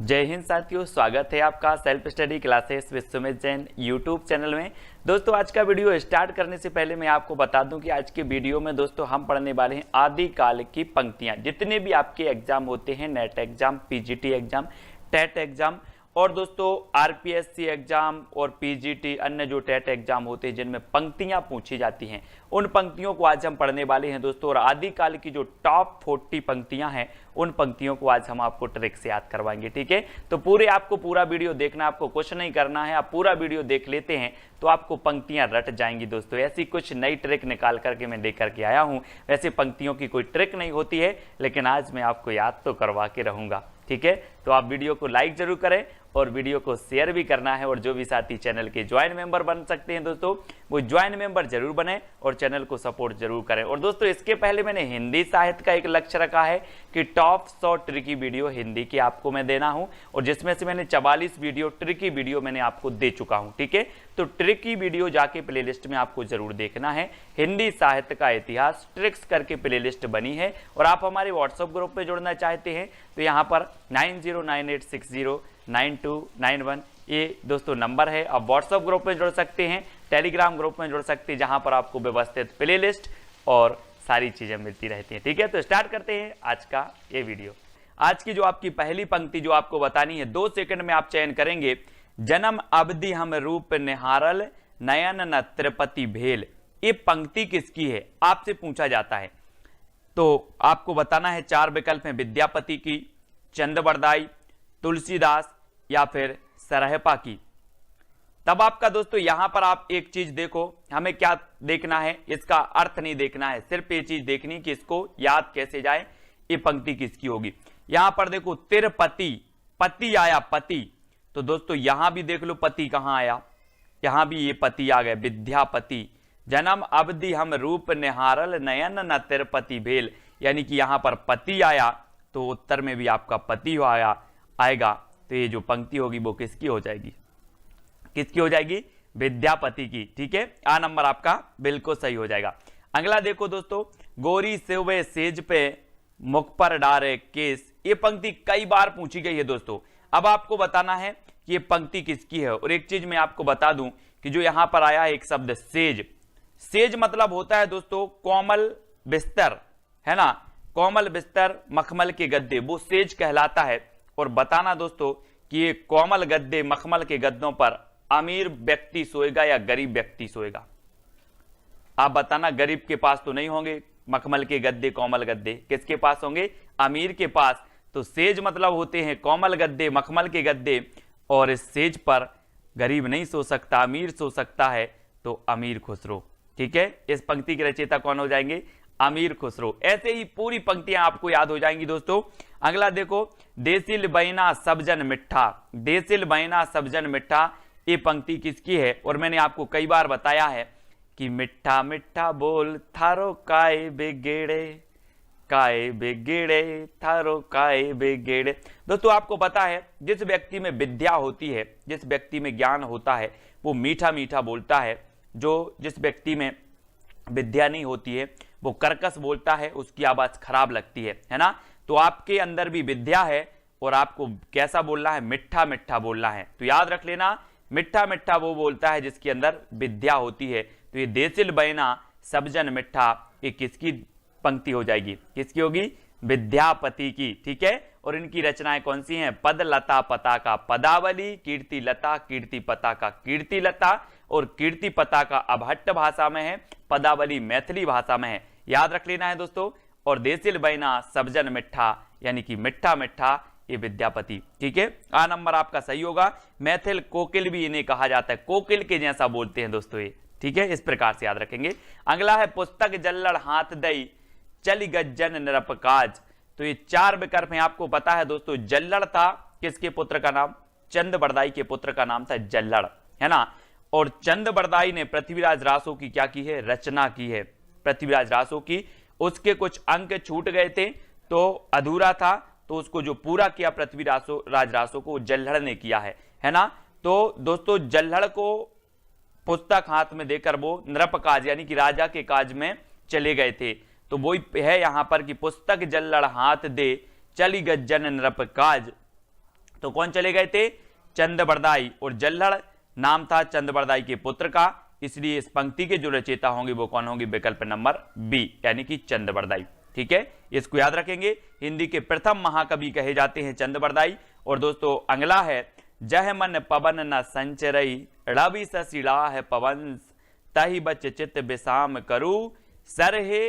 जय हिंद साथियों, स्वागत है आपका self study classes with Sumit Jain YouTube channel में। दोस्तों आज का वीडियो स्टार्ट करने से पहले मैं आपको बता दूं कि आज के वीडियो में दोस्तों हम पढ़ने वाले हैं आदिकाल की पंक्तियां। जितने भी आपके एग्जाम होते हैं, NET exam, PGT exam, TET exam और दोस्तों आरपीएससी एग्जाम और पीजीटी अन्य जो टेट एग्जाम होते हैं जिनमें पंक्तियां पूछी जाती हैं, उन पंक्तियों को आज हम पढ़ने वाले हैं दोस्तों। और आदिकाल की जो टॉप 40 पंक्तियां हैं उन पंक्तियों को आज हम आपको ट्रिक से याद करवाएंगे। ठीक है, तो आपको पूरा वीडियो देखना, आपको कुछ नहीं करना है। आप पूरा वीडियो देख लेते हैं तो आपको पंक्तियां रट जाएंगी दोस्तों। ऐसी कुछ नई ट्रिक निकाल करके मैं लेकर के आया हूं। वैसे पंक्तियों की कोई ट्रिक नहीं होती है, लेकिन आज मैं आपको याद तो करवा के रहूंगा। ठीक है, तो आप वीडियो को लाइक जरूर करें और वीडियो को शेयर भी करना है। और जो भी साथी चैनल के ज्वाइन मेंबर बन सकते हैं दोस्तों, वो ज्वाइन मेंबर जरूर बने और चैनल को सपोर्ट जरूर करें। और दोस्तों इसके पहले मैंने हिंदी साहित्य का एक लक्ष्य रखा है कि टॉप 100 ट्रिकी वीडियो हिंदी की आपको मैं देना हूं, और जिसमें से मैंने 44 वीडियो ट्रिकी वीडियो मैंने आपको दे चुका हूं। ठीक है, तो ट्रिकी वीडियो जाके प्लेलिस्ट में आपको जरूर देखना है। हिंदी साहित्य का इतिहास ट्रिक्स करके प्लेलिस्ट बनी है। और आप हमारे व्हाट्सएप ग्रुप में जुड़ना चाहते हैं तो यहाँ पर 9098609291 ये दोस्तों नंबर है। आप व्हाट्सएप ग्रुप में जुड़ सकते हैं, टेलीग्राम ग्रुप में जुड़ सकते हैं, जहां पर आपको व्यवस्थित प्लेलिस्ट और सारी चीजें मिलती रहती हैं। ठीक है, तो स्टार्ट करते हैं आज का ये वीडियो। आज की जो आपकी पहली पंक्ति जो आपको बतानी है, 2 सेकंड में आप चयन करेंगे। जन्म अवधि हम रूप निहारल, नयन न त्रिपति भेल। ये पंक्ति किसकी है आपसे पूछा जाता है, तो आपको बताना है 4 विकल्प हैं। विद्यापति की, चंद्रबरदाई, तुलसीदास या फिर सरहपा की। तब आपका दोस्तों यहां पर आप एक चीज देखो, हमें क्या देखना है, इसका अर्थ नहीं देखना है, सिर्फ ये चीज देखनी कि इसको याद कैसे जाए, ये पंक्ति किसकी होगी। यहां पर देखो तिरपति, पति आया, पति, तो दोस्तों यहां भी देख लो पति कहां आया, यहां भी ये पति आ गए, विद्यापति। जन्म अवधि हम रूप निहारल, नयन न तिरपति भेल, यानी कि यहां पर पति आया तो उत्तर में भी आपका पति आएगा। तो ये जो पंक्ति होगी वो किसकी हो जाएगी, किसकी हो जाएगी, विद्यापति की। ठीक है, आ नंबर आपका बिल्कुल सही हो जाएगा। अगला देखो दोस्तों, गोरी सेवे सेज पे मुख पर डारे केस। ये पंक्ति कई बार पूछी गई है दोस्तों। अब आपको बताना है कि ये पंक्ति किसकी है। और एक चीज मैं आपको बता दूं कि जो यहां पर आया है एक शब्द सेज, सेज मतलब होता है दोस्तों कोमल बिस्तर, है ना, कोमल बिस्तर, मखमल के गद्दे, वो सेज कहलाता है। और बताना दोस्तों कि ये कोमल गद्दे, मखमल के गद्दों पर अमीर व्यक्ति सोएगा या गरीब व्यक्ति सोएगा। आप बताना, गरीब के पास तो नहीं होंगे मखमल के गद्दे, कोमल गद्दे, किसके पास होंगे, अमीर के पास। तो सेज मतलब होते हैं कोमल गद्दे, मखमल के गद्दे, और इस सेज पर गरीब नहीं सो सकता, अमीर सो सकता है, तो अमीर खुसरो। ठीक है, इस पंक्ति के रचयिता कौन हो जाएंगे, अमीर खुसरो। ऐसे ही पूरी पंक्तियां आपको याद हो जाएंगी दोस्तों। अगला देखो, देसिल बैना सबजन मिठा, देसिल बैना सबजन मिठा, ये पंक्ति किसकी है। और मैंने आपको कई बार बताया है कि मिठा मिठा बोल थारो काय बेगेड़े, काय बेगेड़े थारो काय बेगेड़े। दोस्तों आपको पता है जिस व्यक्ति में विद्या होती है, जिस व्यक्ति में ज्ञान होता है, वो मीठा मीठा बोलता है। जिस व्यक्ति में विद्या नहीं होती है वो कर्कश बोलता है, उसकी आवाज खराब लगती है ना। तो आपके अंदर भी विद्या है और आपको कैसा बोलना है, मिठा मिठा बोलना है। तो याद रख लेना, मिठा मिठा वो बोलता है जिसके अंदर विद्या होती है। तो ये देसिल बैना सबजन मिठा, ये किसकी पंक्ति हो जाएगी, किसकी होगी, विद्यापति की। ठीक है, और इनकी रचनाएं कौन सी हैं, पद लता पताका पदावली, कीर्ति लता कीर्ति पताका कीर्ति लता, और कीर्ति पताका अभट्ट भाषा में है, पदावली मैथिली भाषा में है। याद रख लेना है दोस्तों। और देसिल बैना सबजन मिठा, यानी कि मिठा मिठा, ये विद्यापति। ठीक है, आ नंबर आपका सही होगा। मैथिल कोकिल भी इन्हें कहा जाता है, कोकिल के जैसा बोलते हैं दोस्तों ये। ठीक है, इस प्रकार से याद रखेंगे। अगला है पुस्तक जल्लड़ हाथ दई, चली गज्जन निरपकाज। तो ये 4 विकल्प हैं, आपको पता है दोस्तों। जल्लड़ था किसके पुत्र का नाम, चंद्रबरदाई के पुत्र का नाम था जल्लड़, है ना। और चंद्रबरदाई ने पृथ्वीराज रासो की क्या की है, रचना की है, पृथ्वीराज रासो की। उसके कुछ अंक छूट गए थे तो अधूरा था, तो उसको जो पूरा किया पृथ्वीराज रासो को जल्लड़ ने किया है ना। तो दोस्तों जल्लड़ को पुस्तक हाथ में देकर वो नृपकाज यानी कि राजा के काज में चले गए थे। तो वो है यहां पर कि पुस्तक जल्लड़ हाथ दे, चली गज्जन नृपकाज। तो कौन चले गए थे? चंदबरदाई, और जल्लड़ नाम था चंदबरदाई के पुत्र का, इसलिए इस पंक्ति के जो रचयिता होंगे वो कौन होंगे? विकल्प नंबर बी, यानी कि चंदबरदाई। ठीक है, इसको याद रखेंगे। हिंदी के प्रथम महाकवि कहे जाते हैं चंदबरदाई। और दोस्तों अगला है, जह मन पवन न संचरई, रवि सशिला है पवन, तहि बच चित विसाम करू, सरहे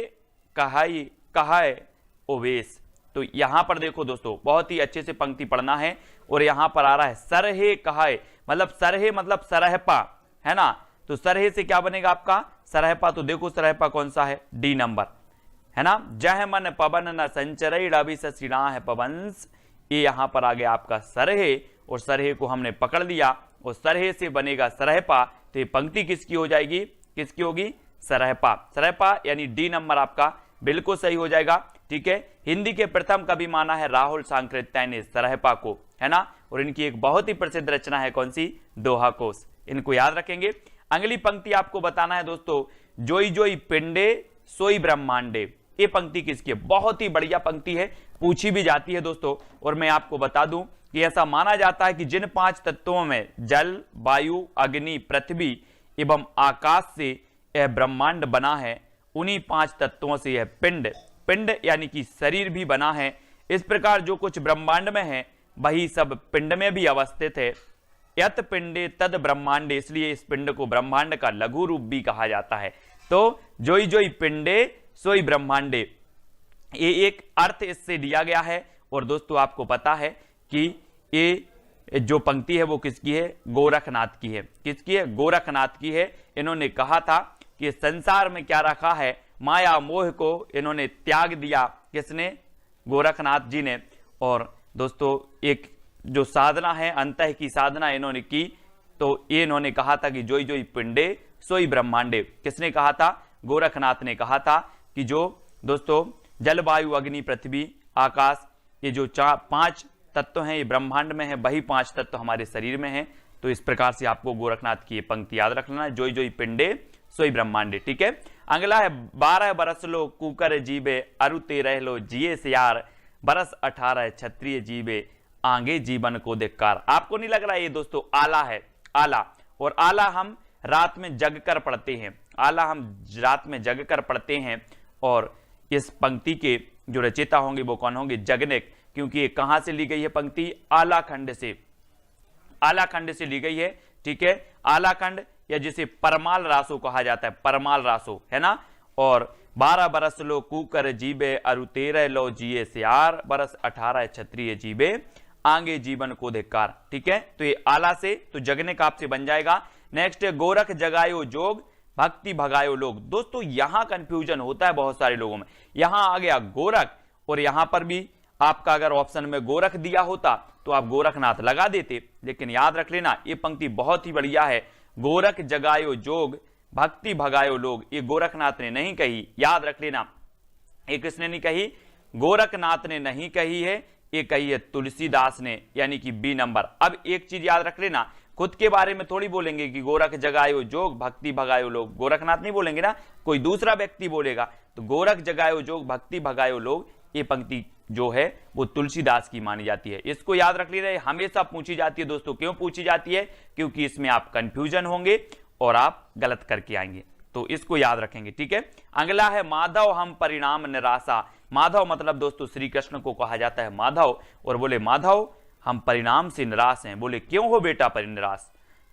कहाई कहाय ओवेश। तो यहां पर देखो दोस्तों, बहुत ही अच्छे से पंक्ति पढ़ना है। और यहां पर आ रहा है सरहे कहाय, मतलब सरहे मतलब सरहपा, है ना? तो सरहे से क्या बनेगा आपका? सरहपा। तो देखो सरहपा कौन सा है? डी नंबर, है ना? जह मन पवन न संचरई, रवि सशिला है पवंस, ये यहां पर आ गया आपका सरहे, और सरहे को हमने पकड़ लिया और सरहे से बनेगा सरहपा। तो ये पंक्ति किसकी हो जाएगी? किसकी होगी? सरहपा। सरहपा यानी डी नंबर आपका बिल्कुल सही हो जाएगा। ठीक है, हिंदी के प्रथम कवि माना है राहुल सांकृत्यायन ने सरहपा को, है ना? और इनकी एक बहुत ही प्रसिद्ध रचना है कौन सी? दोहा कोश। इनको याद रखेंगे। अगली पंक्ति आपको बताना है दोस्तों, जोई जोई पिंडे सोई ब्रह्मांडे। ये पंक्ति किसकी है? बहुत ही बढ़िया पंक्ति है, पूछी भी जाती है दोस्तों। और मैं आपको बता दूं कि ऐसा माना जाता है कि जिन 5 तत्वों में जल, वायु, अग्नि, पृथ्वी एवं आकाश से यह ब्रह्मांड बना है, उन्हीं 5 तत्वों से यह पिंड यानी कि शरीर भी बना है। इस प्रकार जो कुछ ब्रह्मांड में है वही सब पिंड में भी अवस्थित है। यत पिंडे तद ब्रह्मांडे, इसलिए इस पिंड को ब्रह्मांड का लघु रूप भी कहा जाता है। तो जोई जोई पिंडे सोई ब्रह्मांडे, ये एक अर्थ इससे लिया गया है। और दोस्तों आपको पता है कि ये जो पंक्ति है वो किसकी है? गोरखनाथ की है। किसकी है? गोरखनाथ की है। इन्होंने कहा था कि संसार में क्या रखा है? माया मोह को इन्होंने त्याग दिया। किसने? गोरखनाथ जी ने। और दोस्तों एक जो साधना है, अंतः की साधना इन्होंने की, तो ये इन्होंने कहा था कि जोई जोई पिंडे सोई ब्रह्मांडे। किसने कहा था? गोरखनाथ ने कहा था कि जो दोस्तों जलवायु, अग्नि, पृथ्वी, आकाश, ये जो 5 तत्व हैं ये ब्रह्मांड में है, वही 5 तत्व हमारे शरीर में हैं। तो इस प्रकार से आपको गोरखनाथ की ये पंक्ति याद रखना है, जोई जोई पिंडे सोई ब्रह्मांडे। ठीक है, अगला है 12 बरस लो कुकर जीवे, अरु 13 लो जिए सियार, बरस 18 क्षत्रिय जीवे, आगे जीवन को धिक्कार। आपको नहीं लग रहा ये दोस्तों आला है? आला। और आला हम रात में जग कर पढ़ते हैं, आला हम रात में जग कर पढ़ते हैं। और इस पंक्ति के जो रचयिता होंगे वो कौन होंगे? जगनेक। क्योंकि ये कहां से ली गई है पंक्ति? आलाखंड से, आलाखंड से ली गई है। ठीक है, आलाखंड या जिसे परमाल रासो कहा जाता है, परमाल रासो, है ना? और 12 बरस लो कुकर जीवे, अरु 13 लो जिए सियार, बरस 18 क्षत्रिय जीवे, आगे जीवन को धिक्कार। ठीक है, तो ये आला से, तो जगने का आपसे बन जाएगा। नेक्स्ट है गोरख जगायो जोग, भक्ति भगायो लोग। दोस्तों यहां कंफ्यूजन होता है बहुत सारे लोगों में। यहां आ गया गोरख, और यहां पर भी आपका अगर ऑप्शन में गोरख दिया होता तो आप गोरखनाथ लगा देते। लेकिन याद रख लेना ये पंक्ति बहुत ही बढ़िया है, गोरख जगायो जोग, भक्ति भगायो लोग। ये गोरखनाथ ने नहीं कही, याद रख लेना। ये किसने नहीं कही? गोरखनाथ ने नहीं कही है, ये कही है तुलसीदास ने, यानी कि बी नंबर। अब एक चीज याद रख लेना, खुद के बारे में थोड़ी बोलेंगे कि गोरख जगायो जोग, भक्ति भगायो लोग। गोरखनाथ नहीं बोलेंगे ना, कोई दूसरा व्यक्ति बोलेगा। तो गोरख जगायो जोग, भक्ति भगायो लोग, ये पंक्ति जो है वो तुलसीदास की मानी जाती है। इसको याद रख लीजिए, हमेशा पूछी जाती है दोस्तों। क्यों पूछी जाती है? क्योंकि इसमें आप कंफ्यूजन होंगे और आप गलत करके आएंगे, तो इसको याद रखेंगे। ठीक है, अगला है माधव हम परिणाम निराशा। माधव मतलब दोस्तों श्री कृष्ण को कहा जाता है माधव, और बोले माधव हम परिणाम से निराश हैं। बोले क्यों हो बेटा परिनिराश?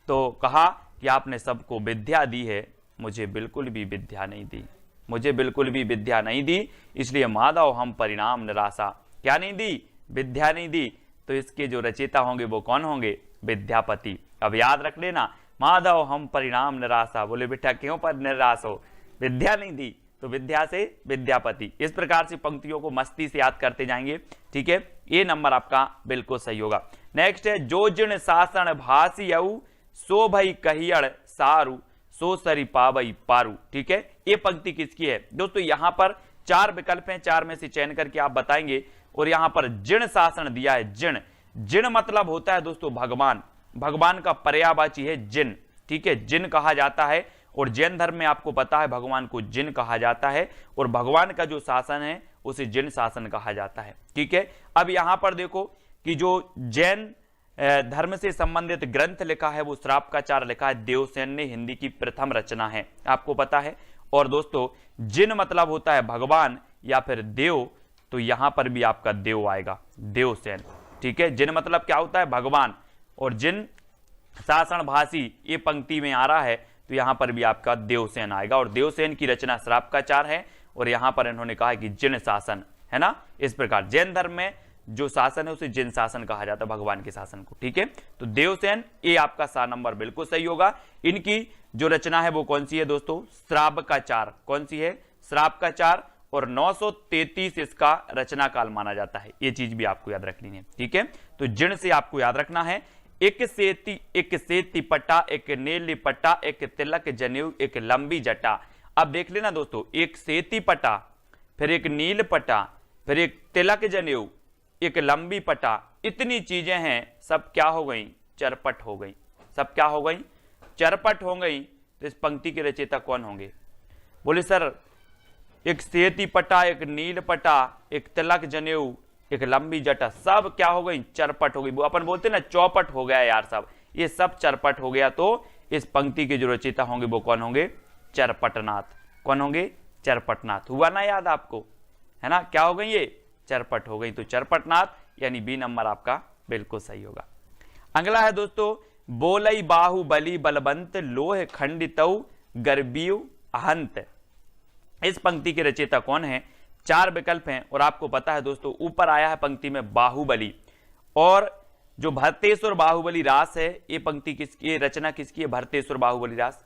तो कहा कि आपने सबको विद्या दी है, मुझे बिल्कुल भी विद्या नहीं दी, मुझे बिल्कुल भी विद्या नहीं दी, इसलिए माधव हम परिणाम निराशा। क्या नहीं दी? विद्या नहीं दी। तो इसके जो रचयिता होंगे वो कौन होंगे? विद्यापति। अब याद रख लेना, माधव हम परिणाम निराशा। बोले बेटा क्यों पर निराश हो? विद्या नहीं दी, तो विद्या से विद्यापति। इस प्रकार से पंक्तियों को मस्ती से याद करते जाएंगे। ठीक है, ये नंबर आपका बिल्कुल सही होगा। नेक्स्ट है जो जिन शासन भासियऊ, सो भई कहियड़ सारू, सो सरी पावई पारू। ठीक है, ये पंक्ति किसकी है? दोस्तों यहां पर 4 विकल्प हैं, 4 में से चयन करके आप बताएंगे। और यहां पर जिन शासन दिया है, जिन। जिन मतलब होता है दोस्तों भगवान, भगवान का पर्यायवाची है जिन। ठीक है, जिन कहा जाता है, और जैन धर्म में आपको पता है भगवान को जिन कहा जाता है, और भगवान का जो शासन है उसे जिन शासन कहा जाता है। ठीक है, अब यहां पर देखो कि जो जैन धर्म से संबंधित ग्रंथ लिखा है वो श्रापकाचार लिखा है देवसेन ने, हिंदी की प्रथम रचना है, आपको पता है। और दोस्तों जिन मतलब होता है भगवान या फिर देव, तो यहां पर भी आपका देव आएगा, देवसेन, ठीक है। जिन मतलब क्या होता है भगवान, और जिन शासन भाषी ये पंक्ति में आ रहा है तो यहां पर भी आपका देवसेन आएगा। और देवसेन की रचना श्रापकाचार है, और यहां पर इन्होंने कहा है कि जिन शासन, है ना। इस प्रकार जैन धर्म में जो शासन है उसे जिन शासन कहा जाता है, भगवान के शासन को, ठीक है। तो देवसेन, ये आपका सा नंबर बिल्कुल सही होगा। इनकी जो रचना है वो कौन सी है दोस्तों, श्रावकाचार। कौन सी है, श्रावकाचार। और 933 इसका रचना काल माना जाता है, ये चीज भी आपको याद रखनी है, ठीक है। तो जिन से आपको याद रखना है, एक सेती पट्टा, एक नीली पट्टा, एक तिलक जनेऊ, एक लंबी जटा। अब देख लेना दोस्तों, एक सेती पट्टा, फिर एक नील पट्टा, फिर एक तिलक जनेऊ, एक लंबी पट्टा, इतनी चीजें हैं, सब क्या हो गई, चरपट हो गई। सब क्या हो गई, चरपट हो गई। तो इस पंक्ति के रचयिता कौन होंगे, बोले सर एक सेती पट्टा, एक नील पट्टा, एक तिलक जनेऊ, एक लंबी जटा, सब क्या हो गई, चरपट हो गई। वो अपन बोलते ना चौपट हो गया यार, सब ये सब चरपट हो गया। तो इस पंक्ति के जो रचयिता होंगे वो कौन होंगे, चरपटनाथ। कौन होंगे, चरपटनाथ। हुआ ना याद आपको, है ना, क्या हो गई ये, चरपट हो गई। तो चरपटनाथ यानी बी नंबर आपका बिल्कुल सही होगा। अगला है दोस्तों, बोलई बाहुबली बलवंत, लोह खंडितौ गर्बियु अहंत। इस पंक्ति के रचयिता कौन है, 4 विकल्प हैं, और आपको पता है दोस्तों ऊपर आया है पंक्ति में बाहुबली, और जो भरतेश्वर बाहुबली रास है, ये पंक्ति किसकी, ये रचना किसकी है, भरतेश्वर बाहुबली रास।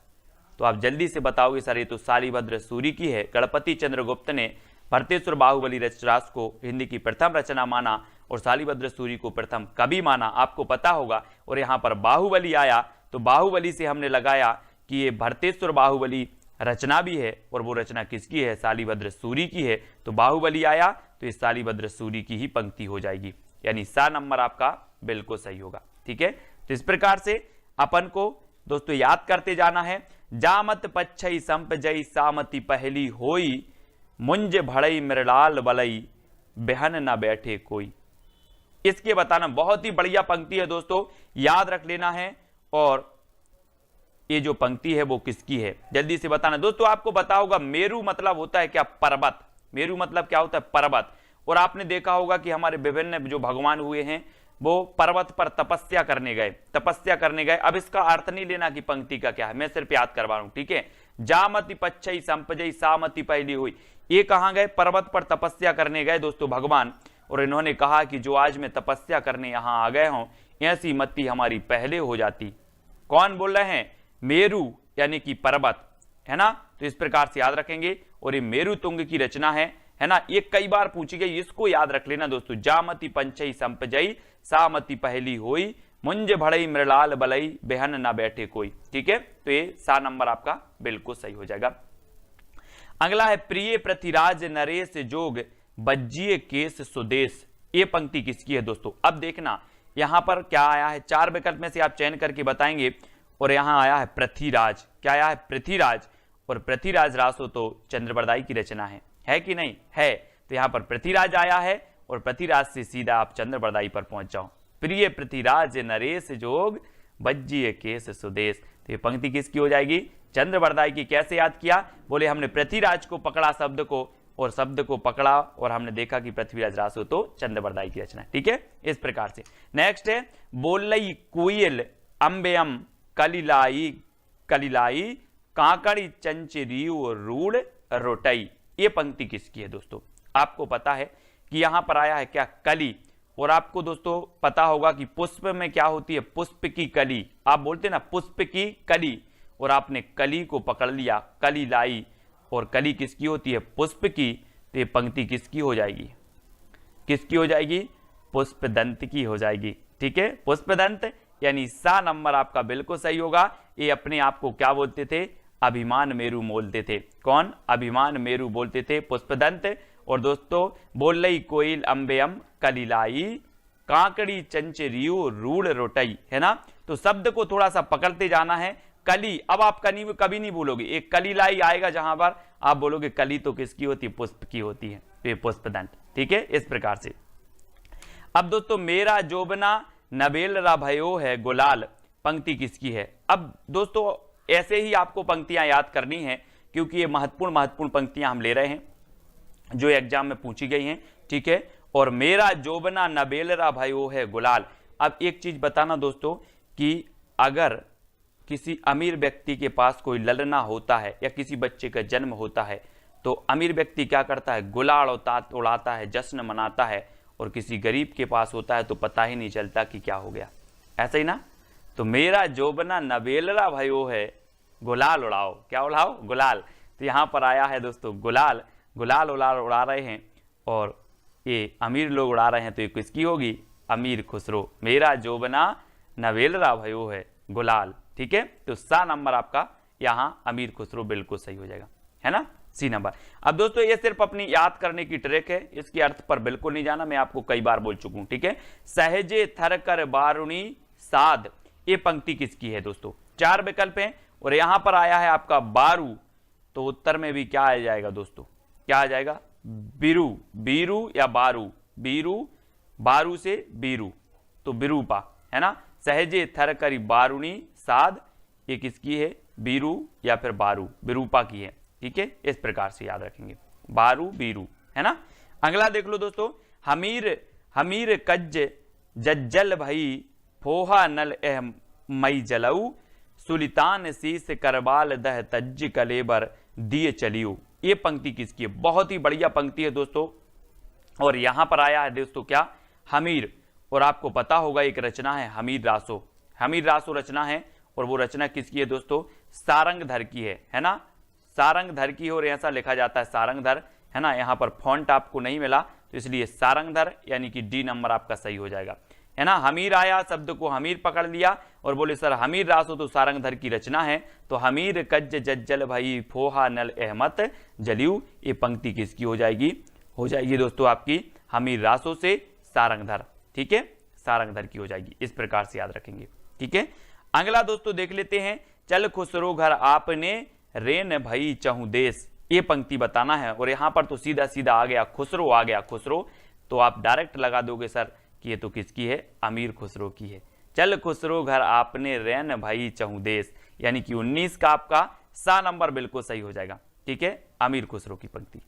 तो आप जल्दी से बताओगे सर ये तो शालिभद्र सूरी की है। गणपति चंद्रगुप्त ने भरतेश्वर बाहुबली रास को हिंदी की प्रथम रचना माना और शालिभद्र सूरी को प्रथम कवि माना, आपको पता होगा। और यहाँ पर बाहुबली आया तो बाहुबली से हमने लगाया कि ये भरतेश्वर बाहुबली रचना भी है, और वो रचना किसकी है, शालिभद्र सूरी की है। तो बाहुबली आया तो इस शालिभद्र सूरी की ही पंक्ति हो जाएगी, यानी सा नंबर आपका बिल्कुल सही होगा, ठीक है। तो इस प्रकार से अपन को दोस्तों याद करते जाना है। जामत पच्छई संप जई, सामति पहली होई, मुंज भड़ई मृलाल बलई, बेहन न बैठे कोई। इसके बताना बहुत ही बढ़िया पंक्ति है दोस्तों, याद रख लेना है। और ये जो पंक्ति है वो किसकी है, जल्दी से बताना दोस्तों। आपको पता होगा मेरु मतलब होता है क्या, पर्वत। मेरु मतलब क्या होता है, पर्वत। और आपने देखा होगा कि हमारे विभिन्न जो भगवान हुए हैं वो पर्वत पर तपस्या करने गए। अब इसका अर्थ नहीं लेना कि पंक्ति का क्या है, मैं सिर्फ याद करवा रहा हूं, ठीक है। जामति पच्छई संपजई, सामति पहली हुई, ये कहां गए, पर्वत पर तपस्या करने गए दोस्तों भगवान। और इन्होंने कहा कि जो आज मैं तपस्या करने यहां आ गए हूं, ऐसी मति हमारी पहले हो जाती। कौन बोल रहे हैं, मेरु यानी कि पर्वत, है ना। तो इस प्रकार से याद रखेंगे। और ये मेरु तुंग की रचना है ना, ये कई बार पूछी गई, इसको याद रख लेना दोस्तों। जामति पंचई संपजई, सामति पहली होई, मुंज भड़ई मृलाल बलई, बेहन ना बैठे कोई, ठीक है। तो ये सा नंबर आपका बिल्कुल सही हो जाएगा। अगला है, प्रिय पृथ्वीराज नरेश जोग, बज्जिए केस सुदेश। ये पंक्ति किसकी है दोस्तों। अब देखना यहां पर क्या आया है, 4 विकल्प में से आप चयन करके बताएंगे। और यहां आया है पृथ्वीराज, क्या आया है, पृथ्वीराज। और पृथ्वीराज रासो तो चंद्रबरदाई की रचना है कि नहीं है। तो यहां पर पृथ्वीराज आया है, और पृथ्वीराज से सीधा आप चंद्रबरदाई पर पहुंच जाओ। प्रिय पृथ्वीराज नरेश जोग, बज्जिए केस सुदेश। तो ये पंक्ति किसकी हो जाएगी, चंद्रबरदाई की। कैसे याद किया, बोले हमने पृथ्वीराज को पकड़ा शब्द को, और शब्द को पकड़ा और हमने देखा कि पृथ्वीराज रासो तो चंद्रबरदाई की रचना, ठीक है। इस प्रकार से नेक्स्ट है, बोलई कोयल अंबेयम, कलिलाई काकड़ी चंचरियु रूढ़ रोटई। ये पंक्ति किसकी है दोस्तों। आपको पता है कि यहां पर आया है क्या, कली। और आपको दोस्तों पता होगा कि पुष्प में क्या होती है, पुष्प की कली। आप बोलते ना पुष्प की कली, और आपने कली को पकड़ लिया, कली लाई। और कली किसकी होती है, पुष्प की। तो ये पंक्ति किसकी हो जाएगी, किसकी हो जाएगी, पुष्पदंत की हो जाएगी, ठीक है। पुष्पदंत यानी सा नंबर आपका बिल्कुल सही होगा। ये अपने आप को क्या बोलते थे, अभिमान मेरु बोलते थे। कौन, अभिमान मेरु बोलते थे, पुष्पदंत। और दोस्तों बोलई कोयल अंबेयम, कलिलाई काकड़ी चंचरियु रूढ़ रोटई, है ना। तो शब्द को थोड़ा सा पकड़ते जाना है। कली, अब आप कभी नहीं बोलोगे, एक कलिलाई आएगा जहां पर आप बोलोगे कली तो किसकी होती है, पुष्प की होती है। तो ये पुष्पदंत, ठीक है। इस प्रकार से अब दोस्तों, मेरा जोबना नबेलरा भयो है गुलाल पंक्ति किसकी है। अब दोस्तों ऐसे ही आपको पंक्तियां याद करनी है, क्योंकि ये महत्वपूर्ण पंक्तियां हम ले रहे हैं जो एग्जाम में पूछी गई हैं, ठीक है। और मेरा जोबना नबेलरा भयो है गुलाल। अब एक चीज बताना दोस्तों कि अगर किसी अमीर व्यक्ति के पास कोई ललना होता है या किसी बच्चे का जन्म होता है तो अमीर व्यक्ति क्या करता है, गुलाल उड़ाता है, जश्न मनाता है, और किसी गरीब के पास होता है तो पता ही नहीं चलता कि क्या हो गया, ऐसा ही ना। तो मेरा जोबना नबेलरा भयो है गुलाल उड़ाओ, क्या उड़ाओ, गुलाल। तो यहाँ पर आया है दोस्तों गुलाल, गुलाल उड़ा रहे हैं और ये अमीर लोग उड़ा रहे हैं, तो ये किसकी होगी, अमीर खुसरो। मेरा जोबना नबेलरा भयो है गुलाल, ठीक है। तो सा नंबर आपका यहाँ अमीर खुसरो बिल्कुल सही हो जाएगा, है ना, सी नंबर। अब दोस्तों ये सिर्फ अपनी याद करने की ट्रिक है, इसके अर्थ पर बिल्कुल नहीं जाना, मैं आपको कई बार बोल चुका हूं, ठीक है। सहजे थर कर बारुणी साध, ये पंक्ति किसकी है दोस्तों। 4 विकल्प हैं और यहां पर आया है आपका बारू, तो उत्तर में भी क्या आ जाएगा दोस्तों, क्या आ जाएगा, बीरू, बीरू या बारू, बीरू, बारू से बीरू, तो बिरूपा, है ना। सहजे थर करी बारुणी साध, ये किसकी है, बीरू या फिर बारू, बिरूपा की है, ठीक है। इस प्रकार से याद रखेंगे, बारू बीरू, है ना। अगला देख लो दोस्तों, हमीर कज्ज जज्जल भई फोहा नल एह मई जलऊ सुलितान शीस करबाल दह तज्ज कलेबर दिए चलियो। ये पंक्ति किसकी है, बहुत ही बढ़िया पंक्ति है दोस्तों। और यहां पर आया है दोस्तों क्या, हमीर, और आपको पता होगा एक रचना है हमीर रासो, हमीर रासो रचना है, और वो रचना किसकी है दोस्तों, सारंगधर की है ना, सारंगधर की, और ऐसा लिखा जाता है सारंगधर, है ना। यहाँ पर फॉन्ट आपको नहीं मिला तो इसलिए सारंगधर, यानी कि डी नंबर आपका सही हो जाएगा, है ना। हमीर आया, शब्द को हमीर पकड़ लिया और बोले सर हमीर रासो तो सारंगधर की रचना है, तो हमीर कज्ज जज्जल भाई फोहा नल अहमत जलियू, ये पंक्ति किसकी हो जाएगी दोस्तों आपकी हमीर रासो से सारंगधर, ठीक है, सारंगधर की हो जाएगी। इस प्रकार से याद रखेंगे, ठीक है। अगला दोस्तों देख लेते हैं, चल खुसरो घर आपने रेन भई चहु देश, ये पंक्ति बताना है। और यहां पर तो सीधा सीधा आ गया खुसरो, आ गया खुसरो, तो आप डायरेक्ट लगा दोगे सर कि ये तो किसकी है, अमीर खुसरो की है। चल खुसरो घर आपने रेन भई चहु देश, यानी कि 19 का आपका सा नंबर बिल्कुल सही हो जाएगा, ठीक है, अमीर खुसरो की पंक्ति।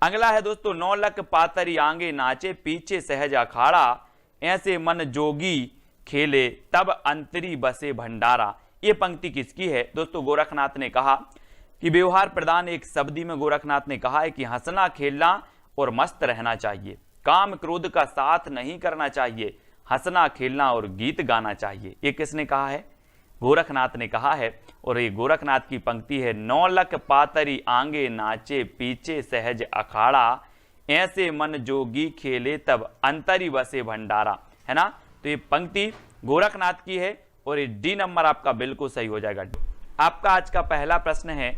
अगला है दोस्तों, 9 लख पातरी आंगे नाचे पीछे सहज अखाड़ा ऐसे मन जोगी खेले तब अंतरी बसे भंडारा, ये पंक्ति किसकी है दोस्तों। गोरखनाथ ने कहा कि व्यवहार प्रधान एक शब्दी में गोरखनाथ ने कहा है कि हंसना खेलना और मस्त रहना चाहिए, काम क्रोध का साथ नहीं करना चाहिए, हंसना खेलना और गीत गाना चाहिए। ये किसने कहा है, गोरखनाथ ने कहा है। और ये गोरखनाथ की पंक्ति है, 9 लख पातरी आंगे नाचे पीछे सहज अखाड़ा ऐसे मन जोगी खेले तब अंतरी बसे भंडारा, है ना। तो ये पंक्ति गोरखनाथ की है और ये डी नंबर आपका बिल्कुल सही हो जाएगा। आपका आज का पहला प्रश्न है,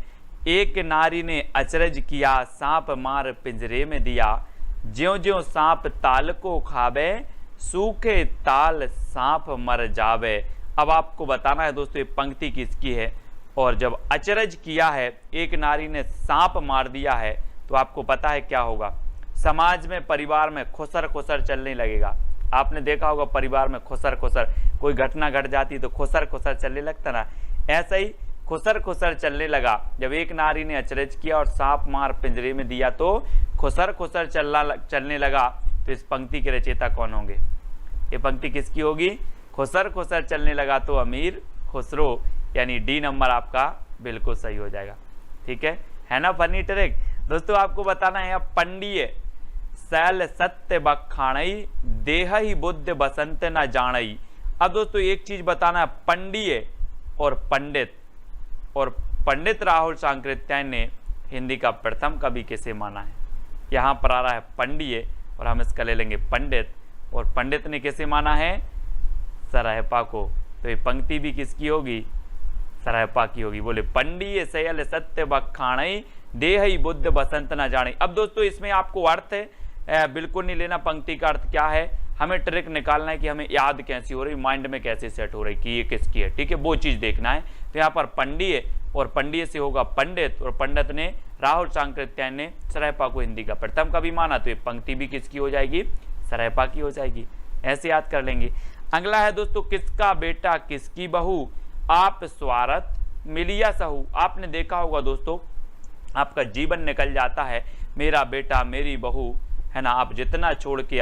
एक नारी ने अचरज किया सांप मार पिंजरे में दिया, ज्यों ज्यों सांप ताल को खावे सूखे ताल सांप मर जावे। अब आपको बताना है दोस्तों ये पंक्ति किसकी है, और जब अचरज किया है, एक नारी ने सांप मार दिया है, तो आपको पता है क्या होगा, समाज में परिवार में खुसर खुसर चलने लगेगा। आपने देखा होगा परिवार में खुसर खुसर, कोई घटना घट जाती तो खुसर खुसर चलने लगता ना, ऐसा ही खुसर खुसर चलने लगा। जब एक नारी ने अचरज किया और सांप मार पिंजरे में दिया तो खुसर खुसर चलने लगा। तो इस पंक्ति के रचयिता कौन होंगे, ये पंक्ति किसकी होगी, खुसर खुसर चलने लगा तो अमीर खुसरो, यानी डी नंबर आपका बिल्कुल सही हो जाएगा, ठीक है ना। फनी ट्रिक दोस्तों आपको बताना है, पंडिये सैल सत्य बखाणई देह ही बुद्ध बसंत न जानई। अब दोस्तों एक चीज बताना है, पंडिये और पंडित, और पंडित राहुल सांकृत्यायन ने हिंदी का प्रथम कवि किसे माना है। यहाँ पर आ रहा है पंडिये और हम इसका ले लेंगे पंडित, और पंडित ने किसे माना है, सराहपा को। तो ये पंक्ति भी किसकी होगी, सराहपा की होगी। बोले पंडिये सयल सत्य बखाणई देह ही बुद्ध बसंत न जाने। अब दोस्तों इसमें आपको अर्थ बिल्कुल नहीं लेना, पंक्ति का अर्थ क्या है, हमें ट्रिक निकालना है कि हमें याद कैसी हो रही, माइंड में कैसे सेट हो रही कि ये किसकी है, ठीक है, वो चीज देखना है। तो यहाँ पर पंडिये और पंडिये से होगा पंडित, और पंडित ने राहुल सांकृत्यायन ने सराहपा को हिंदी का प्रथम कवि माना, तो ये पंक्ति भी किसकी हो जाएगी, सराहपा की हो जाएगी। ऐसे याद कर लेंगे। अगला है दोस्तों, किसका बेटा किसकी बहू, आप स्वार्थ मिलिया सहू। आपने देखा होगा दोस्तों, आपका जीवन निकल जाता है, मेरा बेटा मेरी बहू, है ना, आप जितना छोड़ के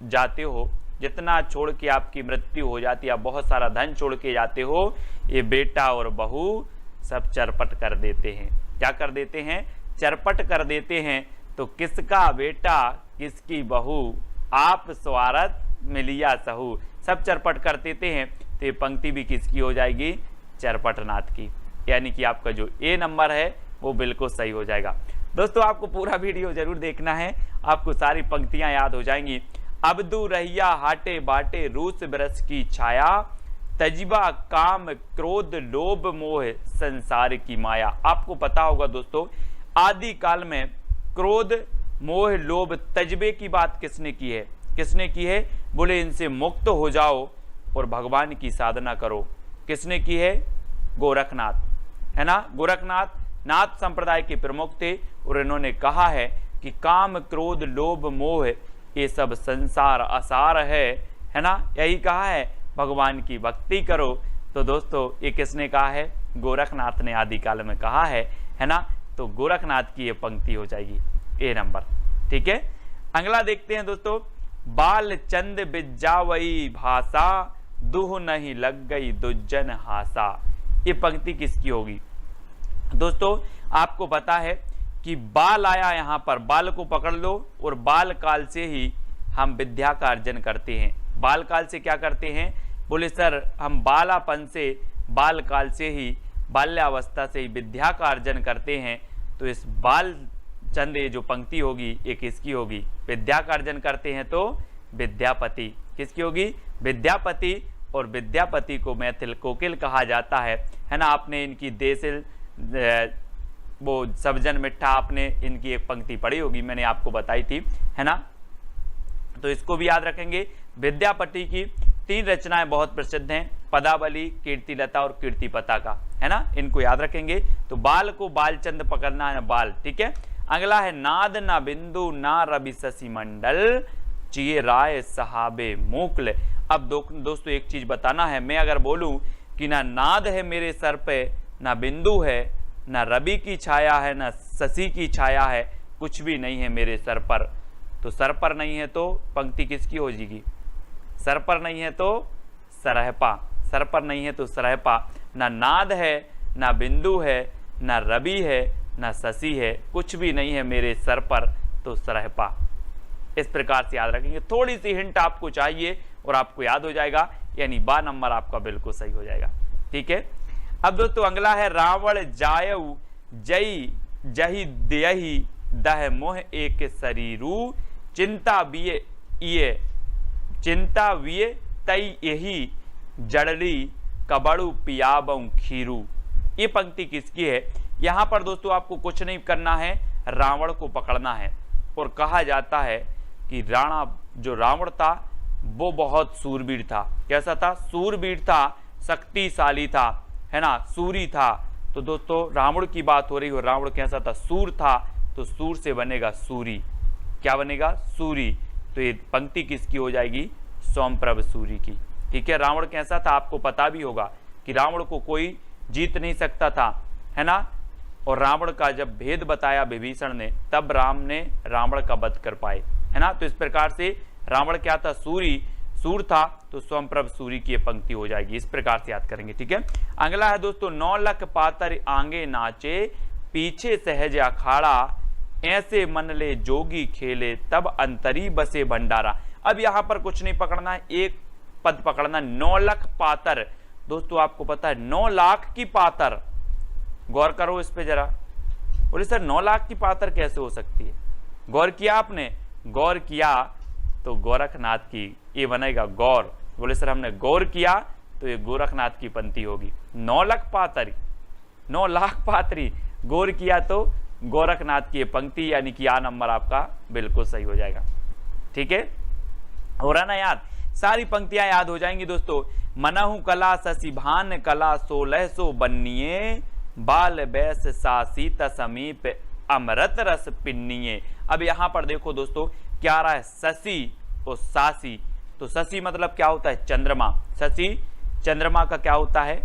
जाते हो, जितना छोड़ के आपकी मृत्यु हो जाती है, आप बहुत सारा धन छोड़ के जाते हो, ये बेटा और बहू सब चरपट कर देते हैं। क्या कर देते हैं? चरपट कर देते हैं। तो किसका बेटा किसकी बहू, आप स्वार्थ मिलिया सहू, सब चरपट कर देते हैं। तो ये पंक्ति भी किसकी हो जाएगी? चरपटनाथ की। यानी कि आपका जो ए नंबर है वो बिल्कुल सही हो जाएगा। दोस्तों आपको पूरा वीडियो जरूर देखना है, आपको सारी पंक्तियां याद हो जाएंगी। अबदू रहिया हाटे बाटे रूस बरस की छाया, तजबा काम क्रोध लोभ मोह संसार की माया। आपको पता होगा दोस्तों, आदि काल में क्रोध मोह लोभ तजबे की बात किसने की है? किसने की है? बोले इनसे मुक्त हो जाओ और भगवान की साधना करो। किसने की है? गोरखनाथ, है ना। गोरखनाथ नाथ संप्रदाय के प्रमुख थे और इन्होंने कहा है कि काम क्रोध लोभ मोह ये सब संसार असार है ना, यही कहा है, भगवान की भक्ति करो। तो दोस्तों ये किसने कहा है? गोरखनाथ ने आदिकाल में कहा है ना। तो गोरखनाथ की ये पंक्ति हो जाएगी ए नंबर। ठीक है, अगला देखते हैं दोस्तों, बाल चंद बिजावई भाषा, दुह नहीं लग गई दुज्जन हासा। ये पंक्ति किसकी होगी? दोस्तों आपको पता है कि बाल आया, यहाँ पर बाल को पकड़ लो, और बाल काल से ही हम विद्या का अर्जन करते हैं। बाल काल से क्या करते हैं? बोले सर हम बालापन से, बाल काल से ही, बाल्यावस्था से ही विद्या का अर्जन करते हैं। तो इस बाल चंद ये जो पंक्ति होगी ये किसकी होगी? विद्या का अर्जन करते हैं तो विद्यापति। किसकी होगी? विद्यापति। और विद्यापति को मैथिल कोकिल कहा जाता है ना। आपने इनकी देसिल वो सबजन मिठा, आपने इनकी एक पंक्ति पढ़ी होगी, मैंने आपको बताई थी, है ना। तो इसको भी याद रखेंगे। विद्यापति की 3 रचनाएं बहुत प्रसिद्ध हैं, पदावली, कीर्तिलता और कीर्तिपता का, है ना। इनको याद रखेंगे। तो बाल को बालचंद पकड़ना है, बाल। ठीक है, अगला है नाद ना बिंदु ना रवि शशि मंडल, चिए राय सहाबे मोकल। अब दोस्तों एक चीज बताना है, मैं अगर बोलूं कि ना नाद है मेरे सर पे, ना बिंदु है, ना रवि की छाया है, ना शशि की छाया है, कुछ भी नहीं है मेरे सर पर, तो सर पर नहीं है तो पंक्ति किसकी हो जाएगी? सर पर नहीं है तो सरहपा, सर पर नहीं है तो सरहपा। ना नाद है, ना बिंदु है, ना रवि है, ना शशि है, कुछ भी नहीं है मेरे सर पर, तो सरहपा। इस प्रकार से याद रखेंगे। थोड़ी सी हिंट आपको चाहिए और आपको याद हो जाएगा, यानी बा नंबर आपका बिल्कुल सही हो जाएगा। ठीक है, अब दोस्तों अगला है रावण जायऊ जई जही देहि दह मोह एक शरीरू, चिंता विये ये चिंता विये तई यही जड़ली कबड़ू पियाबऊ खीरू। ये पंक्ति किसकी है? यहां पर दोस्तों आपको कुछ नहीं करना है, रावण को पकड़ना है। और कहा जाता है कि जो रावण था वो बहुत सूरवीर था। कैसा था? सूरवीर था, शक्तिशाली था, है ना, सूरी था। तो दोस्तों रावण की बात हो रही हो, रावण कैसा था? सूर था, तो सूर से बनेगा सूरी। क्या बनेगा? सूरी। तो ये पंक्ति किसकी हो जाएगी? सोमप्रभ सूरी की। ठीक है, रावण कैसा था आपको पता भी होगा कि रावण को कोई जीत नहीं सकता था, है ना। और रावण का जब भेद बताया विभीषण ने, तब राम ने रावण का वध कर पाए, है ना। तो इस प्रकार से रावण क्या था? सूरी, सूर था, तो सोमप्रभ सूरी की ये पंक्ति हो जाएगी। इस प्रकार से याद करेंगे। ठीक है, अगला है दोस्तों, 9 लख पातर आगे नाचे, पीछे सहज अखाड़ा, ऐसे मन ले जोगी खेले, तब अंतरी बसे भंडारा। अब यहां पर कुछ नहीं पकड़ना है, एक पद पकड़ना, 9 लख पातर। दोस्तों आपको पता है 9 लाख की पातर, गौर करो इस पे जरा। बोले सर 9 लाख की पातर कैसे हो सकती है? गौर किया आपने? गौर किया तो गोरखनाथ की ये बनेगा गौर। बोले सर हमने गौर किया, तो ये गोरखनाथ की पंक्ति होगी। 9 लाख पातरी, 9 लाख पातरी, गौर किया तो गोरखनाथ की ये पंक्ति, यानी कि आ नंबर आपका बिल्कुल सही हो जाएगा। ठीक है, हो रहा ना याद? सारी पंक्तियां याद हो जाएंगी दोस्तों। मनहु कला शशि भान कला 1600 बन्निये, बाल बैस सासीत समीप अमृत रस पिन्निये। अब यहां पर देखो दोस्तों क्या आ रहा है? शशि और सासी, तो शशि मतलब क्या होता है, चंद्रमा। शशि चंद्रमा का क्या होता है,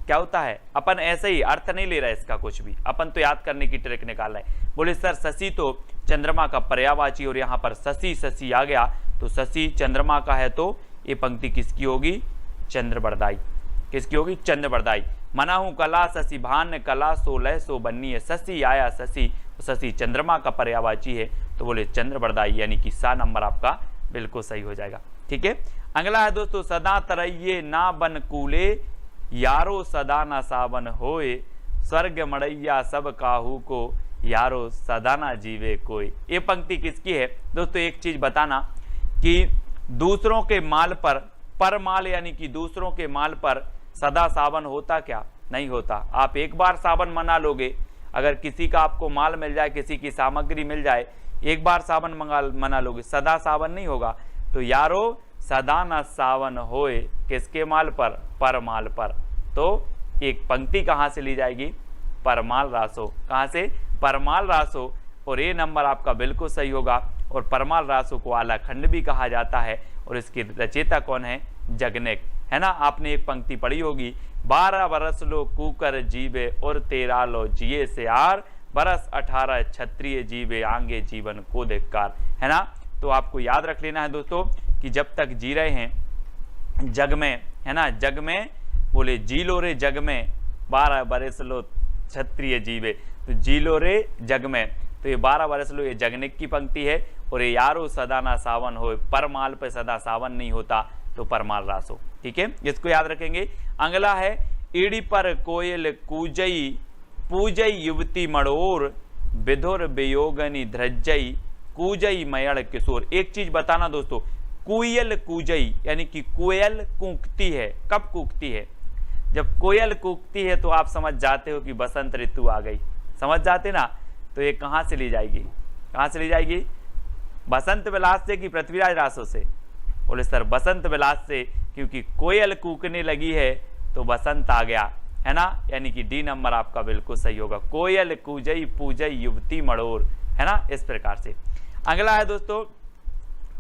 क्या होता है, अपन ऐसे ही अर्थ नहीं ले रहे इसका कुछ भी, अपन तो याद करने की ट्रिक निकाल रहे हैं। बोले सर शशि तो चंद्रमा का पर्यायवाची और यहाँ पर शशि शशि आ गया, तो शशि चंद्रमा का है तो ये पंक्ति किसकी होगी, चंद्रबरदाई। किसकी होगी, चंद्रबरदाई। मना हूं कला शशि भान कला सोलह सो बन्नी है, शशि आया शशि, शशि चंद्रमा का पर्यायवाची है, तो बोले चंद्रबरदाई, यानी कि सा नंबर आपका बिल्कुल सही हो जाएगा। ठीक है, अगला है दोस्तों, सदा तरैये ना बन कूले यारो सदा ना सावन होए, स्वर्ग मड़ैया सब काहू को यारो सदा ना जीवे कोई। ये पंक्ति किसकी है दोस्तों, एक चीज बताना कि दूसरों के माल पर, परमाल यानी कि दूसरों के माल पर सदा सावन होता क्या, नहीं होता। आप एक बार सावन मना लोगे, अगर किसी का आपको माल मिल जाए, किसी की सामग्री मिल जाए, एक बार सावन मना लोगे, सदा सावन नहीं होगा। तो यारो सदा न सावन होए, किसके माल पर, परमाल पर। तो एक पंक्ति कहां से ली जाएगी, परमाल रासो। कहां से, परमाल रासो, और ये नंबर आपका बिल्कुल सही होगा। और परमाल रासो को आला खंड भी कहा जाता है, और इसकी रचयिता कौन है, जगनेक, है ना। आपने एक पंक्ति पढ़ी होगी, 12 बरस लो कूकर जीवे और 13 लो जिए से आर, बरस 18 क्षत्रिय जीवे आंगे जीवन को धिक्कार, है ना। तो आपको याद रख लेना है दोस्तों कि जब तक जी रहे हैं जग में, है ना, जग में, बोले जी लो रे जग में 12 बरस लो क्षत्रिय जीवे, तो जी लो रे जग में, तो ये 12 बरस लो, ये जगनिक की पंक्ति है। और ये यारो सदा ना सावन हो, परमाल पे सदा सावन नहीं होता, तो परमाल रासो। ठीक है, इसको याद रखेंगे। अगला है, ईड़ी पर कोयल कूजई पूजई युवती मड़ोर, विधुर वियोगनी ध्रजई कूजई मयड़ किशोर। एक चीज बताना दोस्तों, कोयल कूजई यानी कि कोयल कूकती है। कब कूकती है, जब कोयल कूकती है तो आप समझ जाते हो कि बसंत ऋतु आ गई, समझ जाते ना। तो ये कहां से ली जाएगी, कहां से ली जाएगी, बसंत विलास से कि पृथ्वीराज रासो से। बोले सर बसंत विलास से, क्योंकि कोयल कूकने लगी है तो बसंत आ गया, है ना, यानी कि डी नंबर आपका बिल्कुल सही होगा। कोयल कूजई पूजई युवती मड़ोर, है ना, इस प्रकार से। अगला है दोस्तों,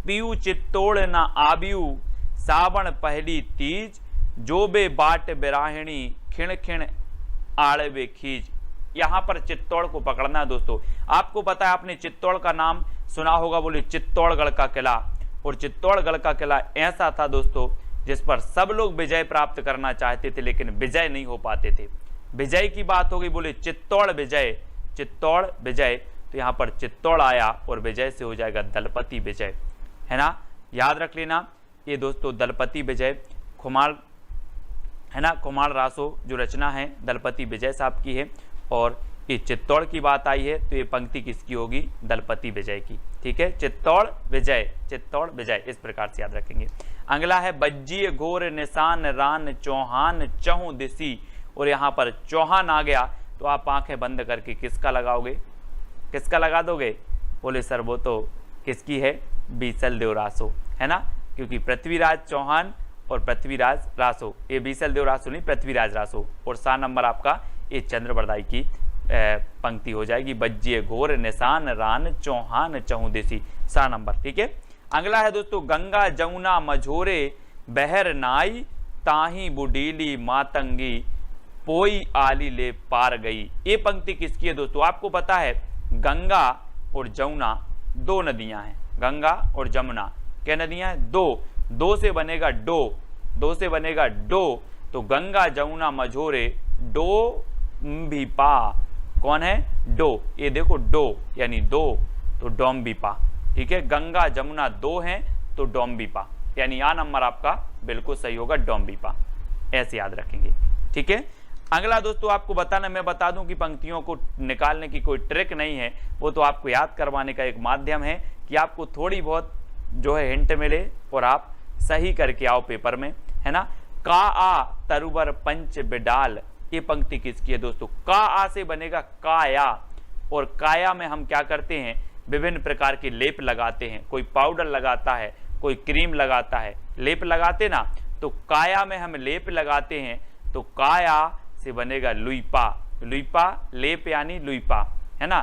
पीयू चित्तौड़ ना आबियू सावन पहली तीज, जो बे बाट बिराहिणी खिण खिण आड़वे खींच। यहां पर चित्तौड़ को पकड़ना है दोस्तों। आपको पता है, आपने चित्तौड़ का नाम सुना होगा, बोले चित्तौड़गढ़ का किला। और चित्तौड़गढ़ का किला ऐसा था दोस्तों जिस पर सब लोग विजय प्राप्त करना चाहते थे, लेकिन विजय नहीं हो पाते थे। विजय की बात हो गई, बोले चित्तौड़ विजय, चित्तौड़ विजय, तो यहाँ पर चित्तौड़ आया और विजय से हो जाएगा दलपति विजय, है ना, याद रख लेना। ये दोस्तों दलपति विजय खुमाल, है ना, खुमाल रासो जो रचना है दलपति विजय साहब की है। और ये चित्तौड़ की बात आई है तो ये पंक्ति किसकी होगी, दलपति विजय की। ठीक है, चित्तौड़ विजय, चित्तौड़ विजय, इस प्रकार से याद रखेंगे। अगला है, बज्जिए घोर निशान रान चौहान चहु दिसी। और यहाँ पर चौहान आ गया तो आप आंखें बंद करके किसका लगाओगे, किसका लगा दोगे, बोले सर वो तो किसकी है, बीसल देव रासो, है ना, क्योंकि पृथ्वीराज चौहान और पृथ्वीराज रासो, ये बीसल देव रासो नहीं, पृथ्वीराज रासो। और सा नंबर आपका ये चंद्रबरदाई की पंक्ति हो जाएगी, बज्जिए घोर निशान रान चौहान चहु देसी, सा नंबर। ठीक है, अगला है दोस्तों, गंगा जमुना मझोरे बहर नाई, ताही बुडीली मातंगी पोई आली ले पार गई। ये पंक्ति किसकी है दोस्तों, आपको पता है गंगा और जमुना दो नदियां हैं, गंगा और जमुना क्या नदियां हैं, दो से बनेगा डो, दो से बनेगा डो, तो गंगा जमुना मझोरे डो भी पा, कौन है, डो, ये देखो डो यानी दो, तो डोम्बिपा। ठीक है, गंगा जमुना दो हैं तो डोम्बिपा, यानी आ नंबर आपका बिल्कुल सही होगा, डोम्बिपा, ऐसे याद रखेंगे। ठीक है, अगला दोस्तों आपको बताना, मैं बता दूं कि पंक्तियों को निकालने की कोई ट्रिक नहीं है, वो तो आपको याद करवाने का एक माध्यम है कि आपको थोड़ी बहुत जो है हिंट मिले और आप सही करके आओ पेपर में, है ना। का आ तरुवर पंच बिडाल, ये पंक्ति किसकी है दोस्तों, का आ से बनेगा काया, और काया में हम क्या करते हैं, विभिन्न प्रकार के लेप लगाते हैं, कोई पाउडर लगाता है, कोई क्रीम लगाता है, लेप लगाते ना, तो काया में हम लेप लगाते हैं, तो काया से बनेगा लुईपा, लुईपा लेप यानी लुईपा, है ना,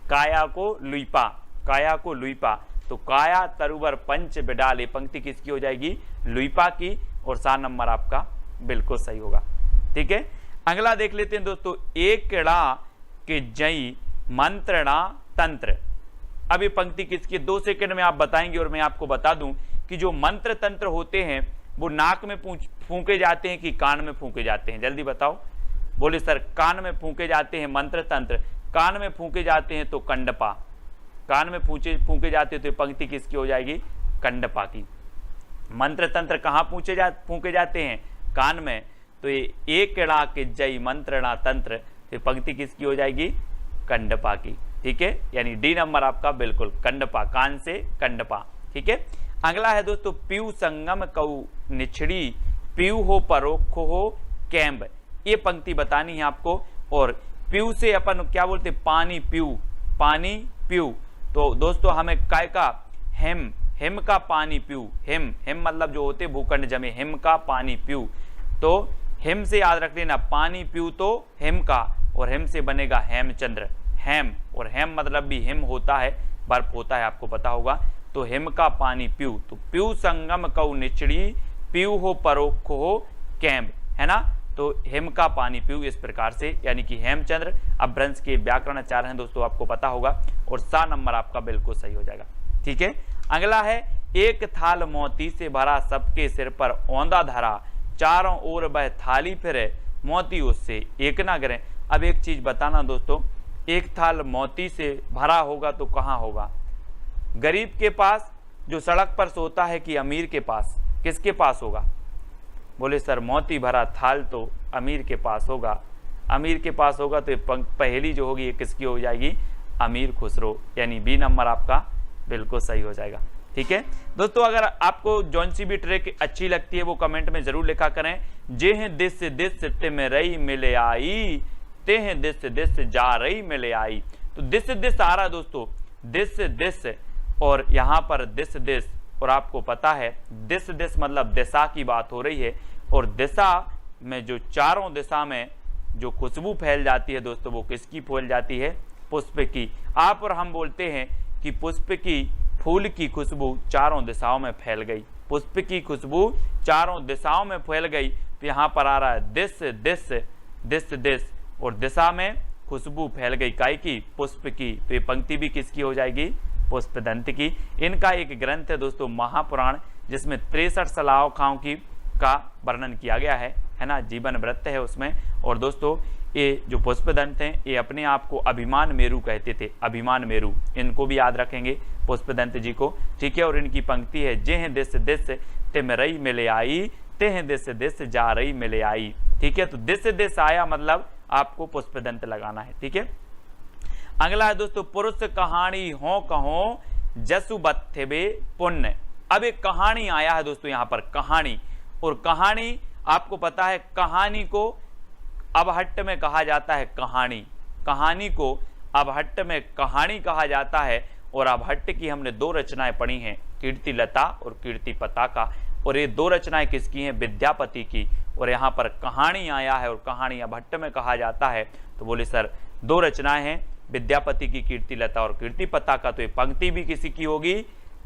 काया को लुईपा, काया को लुईपा, तो काया तरुवर पंच बिडाल, ये पंक्ति किसकी हो जाएगी? लुइपा की, और 7 नंबर आपका बिल्कुल सही होगा। ठीक है, अगला देख लेते हैं दोस्तों, एकड़ा के जई मंत्रणा तंत्र। अब ये पंक्ति किसकी? 2 सेकंड में आप बताएंगे, और मैं आपको बता दूं कि जो मंत्र तंत्र होते हैं वो नाक में फूंके जाते हैं कि कान में फूंके जाते हैं? जल्दी बताओ। बोले सर कान में फूंके जाते हैं मंत्र तंत्र। कान में फूंके जाते हैं तो कंडपा, कान में फूंके जाते हैं तो पंक्ति किसकी हो जाएगी? कंडपा की। मंत्र तंत्र कहाँ फूंके जाते हैं? कान में, तो ये एकड़ा के जय मंत्रणा तंत्र, तो पंक्ति किसकी हो जाएगी? कंडपा की। ठीक है, यानी डी नंबर आपका बिल्कुल कंडपा, कान से कंडपा। ठीक है, अगला है दोस्तों, पीयू संगम कऊ निछड़ी, पीयू हो परोक्ष हो कैम्ब। ये पंक्ति बतानी है आपको। और पीयू से अपन क्या बोलते? पानी पीयू, पानी पीयू। तो दोस्तों हमें काय का? हेम, हिम का पानी पीयू। हिम, हिम मतलब जो होते भूखंड जमे, हिम का पानी पीयू। तो हिम से याद रख लेना, पानी पीयू तो हिम का, और हिम से बनेगा हेमचंद्र। हेम, और हेम मतलब भी हिम होता है, बर्फ होता है, आपको पता होगा। तो हिम का पानी पीयू, तो पीयू संगम कऊ निचड़ी, पीयू हो परोक्ष हो कैम्ब, है ना। तो हिम का पानी पीयू, इस प्रकार से, यानी कि हेमचंद्र। अपभ्रंश के व्याकरण 4 हैं दोस्तों, आपको पता होगा, और 7 नंबर आपका बिल्कुल सही हो जाएगा। ठीक है, अगला है, एक थाल मोती से भरा, सबके सिर पर औंधा धरा, चारों ओर वह थाली फिरे, मोती उससे एक ना गिरे। अब एक चीज बताना दोस्तों, एक थाल मोती से भरा होगा तो कहाँ होगा? गरीब के पास जो सड़क पर सोता है, कि अमीर के पास? किसके पास होगा? बोले सर मोती भरा थाल तो अमीर के पास होगा। अमीर के पास होगा तो ये पहेली जो होगी ये किसकी हो जाएगी? अमीर खुसरो, यानी बी नंबर आपका बिल्कुल सही हो जाएगा। ठीक है दोस्तों, अगर आपको जौन सी भी ट्रिक अच्छी लगती है वो कमेंट में जरूर लिखा करें। जे हैं दिस ते में रही मिले आई, ते हैं दिस जा रही मिले आई। तो दिस आ रहा दोस्तों, दिस, और यहाँ पर दिस, और आपको पता है दिस मतलब दिशा की बात हो रही है। और दिशा में जो चारों दिशा में जो खुशबू फैल जाती है दोस्तों, वो किसकी फैल जाती है? पुष्प की। आप और हम बोलते हैं कि पुष्प की, फूल की खुशबू चारों दिशाओं में फैल गई, पुष्प की खुशबू चारों दिशाओं में फैल गई। तो यहाँ पर आ रहा है दिस, और दिशा में खुशबू फैल गई, काय की? पुष्प की। तो ये पंक्ति भी किसकी हो जाएगी? पुष्पदंत की। इनका एक ग्रंथ है दोस्तों महापुराण, जिसमें 63 सलाखाओं की का वर्णन किया गया है ना, जीवन वृत्त है उसमें। और दोस्तों ये जो पुष्पदंत हैं ये अपने आप को अभिमान मेरु कहते थे, अभिमान मेरु, इनको भी याद रखेंगे पुष्पदंत जी को। ठीक है, और इनकी पंक्ति है, जे हैं दिस ते में रही मिले आई, ते हैं दिस जा रही मिले आई। ठीक है, तो दिस आया मतलब आपको पुष्पदंत लगाना है। ठीक है, अगला है दोस्तों, पुरुष कहानी हो कहो जसु बत्थे पुण्य। अब एक कहानी आया है दोस्तों, यहाँ पर कहानी, और कहानी आपको पता है, कहानी को अबहट्ट में कहा जाता है कहानी, कहानी को अबहट्ट में कहानी कहा जाता है। और अबहट्ट की हमने 2 रचनाएं पढ़ी हैं, कीर्तिलता और कीर्तिपता का, और ये 2 रचनाएं किसकी हैं? विद्यापति की। और यहाँ पर कहानी आया है और कहानी अबहट्ट में कहा जाता है। तो बोले सर 2 रचनाएं हैं, विद्यापति की कीर्तिलता और कीर्तिपता का, तो ये पंक्ति भी किसी की होगी?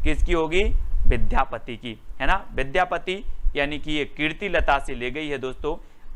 किसकी होगी? विद्यापति की, है ना। विद्यापति यानी कि ये कीर्तिलता से ले गई है दोस्तों।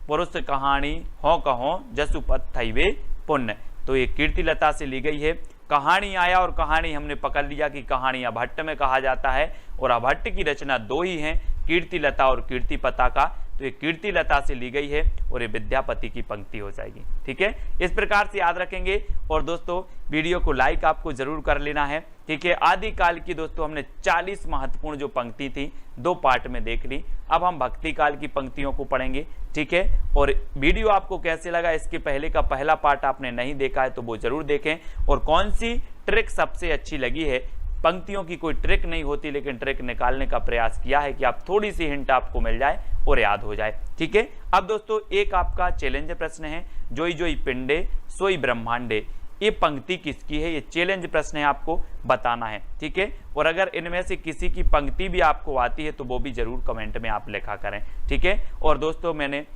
पुरुष कहानी हो कहो जसु पत्थैवे पुण्य, तो ये कीर्तिलता से ली गई है। कहानी आया और कहानी हमने पकड़ लिया कि कहानी अबहट्ट में कहा जाता है, और अबहट्ट की रचना 2 ही हैं, कीर्तिलता और कीर्तिपता का। तो ये कीर्तिलता से ली गई है और ये विद्यापति की पंक्ति हो जाएगी। ठीक है, इस प्रकार से याद रखेंगे। और दोस्तों वीडियो को लाइक आपको जरूर कर लेना है। ठीक है, आदिकाल की दोस्तों हमने 40 महत्वपूर्ण जो पंक्ति थी 2 पार्ट में देख ली। अब हम भक्ति काल की पंक्तियों को पढ़ेंगे। ठीक है, और वीडियो आपको कैसे लगा, इसके पहले का पहला पार्ट आपने नहीं देखा है तो वो जरूर देखें। और कौन सी ट्रिक सबसे अच्छी लगी है? पंक्तियों की कोई ट्रिक नहीं होती, लेकिन ट्रिक निकालने का प्रयास किया है कि आप थोड़ी सी हिंट आपको मिल जाए और याद हो जाए। ठीक है, अब दोस्तों एक आपका चैलेंज प्रश्न है, जोई जोई पिंडे सोई ब्रह्मांडे। ये पंक्ति किसकी है? ये चैलेंज प्रश्न है, आपको बताना है। ठीक है, और अगर इनमें से किसी की पंक्ति भी आपको आती है तो वो भी जरूर कमेंट में आप लिखा करें। ठीक है, और दोस्तों मैंने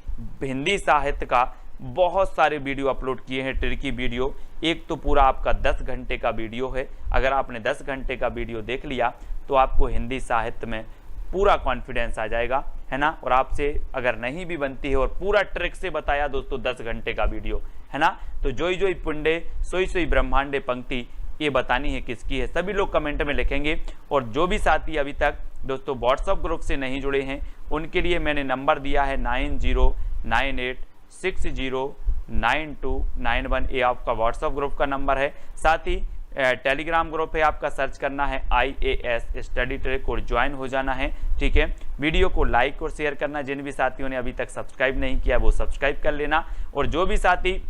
हिंदी साहित्य का बहुत सारे वीडियो अपलोड किए हैं, ट्रिकी वीडियो। एक तो पूरा आपका 10 घंटे का वीडियो है। अगर आपने 10 घंटे का वीडियो देख लिया तो आपको हिंदी साहित्य में पूरा कॉन्फिडेंस आ जाएगा, है ना। और आपसे अगर नहीं भी बनती है और पूरा ट्रिक से बताया दोस्तों 10 घंटे का वीडियो, है ना। तो जोई जोई पुंडे सोई सोई ब्रह्मांडे पंक्ति ये बतानी है किसकी है, सभी लोग कमेंट में लिखेंगे। और जो भी साथी अभी तक दोस्तों व्हाट्सएप ग्रुप से नहीं जुड़े हैं उनके लिए मैंने नंबर दिया है 9098609291, ये आपका व्हाट्सएप ग्रुप का नंबर है। साथ ही टेलीग्राम ग्रुप है आपका, सर्च करना है IAS स्टडी ट्रैक और ज्वाइन हो जाना है, ठीक है। वीडियो को लाइक और शेयर करना, जिन भी साथियों ने अभी तक सब्सक्राइब नहीं किया वो सब्सक्राइब कर लेना। और जो भी साथी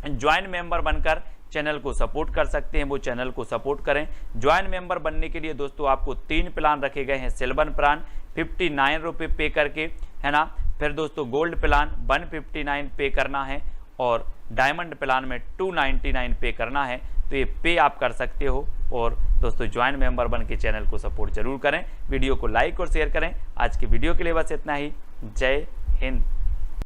ज्वाइन मेंबर बनकर चैनल को सपोर्ट कर सकते हैं वो चैनल को सपोर्ट करें। ज्वाइन मेंबर बनने के लिए दोस्तों आपको 3 प्लान रखे गए हैं। सिल्वर प्लान 59 रुपये पे करके, है ना। फिर दोस्तों गोल्ड प्लान 159 पे करना है और डायमंड प्लान में 299 पे करना है। तो ये पे आप कर सकते हो। और दोस्तों ज्वाइन मेंबर बन के चैनल को सपोर्ट जरूर करें, वीडियो को लाइक और शेयर करें। आज की वीडियो के लिए बस इतना ही। जय हिंद।